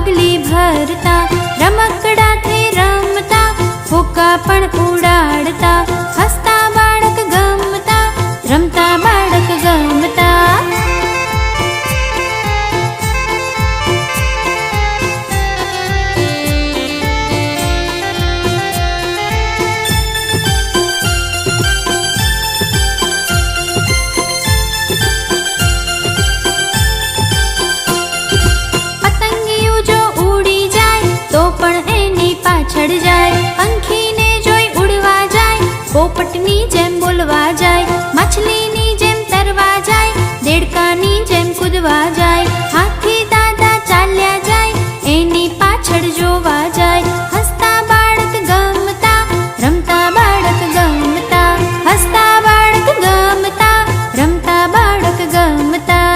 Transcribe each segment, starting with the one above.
ડગલી ભરતા, રમકડાથી રમતા, ફૂકા પણ ઉડાડતા, હસતા બાળક ગમતા, રમતા બાળક ગમતા. પાછળ જાય, પંખીને જોઈ ઉડવા જાય, પોપટની જેમ બોલવા જાય, માછલીની જેમ તરવા જાય, દેડકાની જેમ કૂદવા જાય, હાથી દાદા ચાલ્યા જાય, એની પાછળ જોવા જાય. હસતા બાળક ગમતા, રમતા બાળક ગમતા, હસતા બાળક ગમતા, રમતા બાળક ગમતા.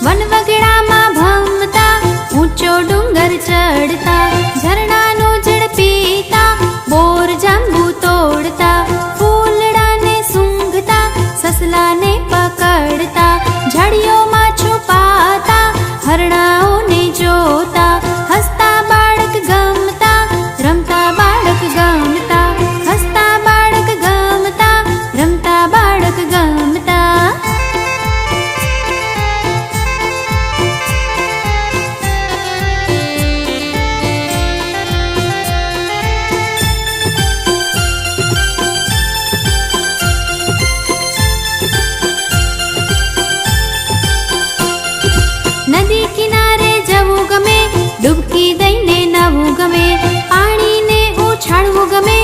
વનવગડામાં ભમતા, ઊંચો ડુંગર ચડતા, ઝરણાનો જળ પીતા, બોર જાંબુ તોડતા, ફૂલડાને સૂંઘતા, સસલાને પકડતા, ઝાડીઓમાં છુપાતા, હરણાઓને જોતા. હસતા બાળક ગમતા, રમતા બાળક ગમતા, હસતા બાળક ગમતા, રમતા બાળક ગમતા. નદી કિનારે જવું ગમે, ડૂબકી દઈને નવું ગમે, પાણીને ઉછાળવું ગમે,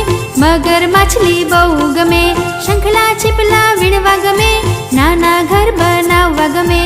મગર માછલી બહુ ગમે, શંખલા છીપલા વીણવા ગમે, નાના ઘર બનાવવા ગમે.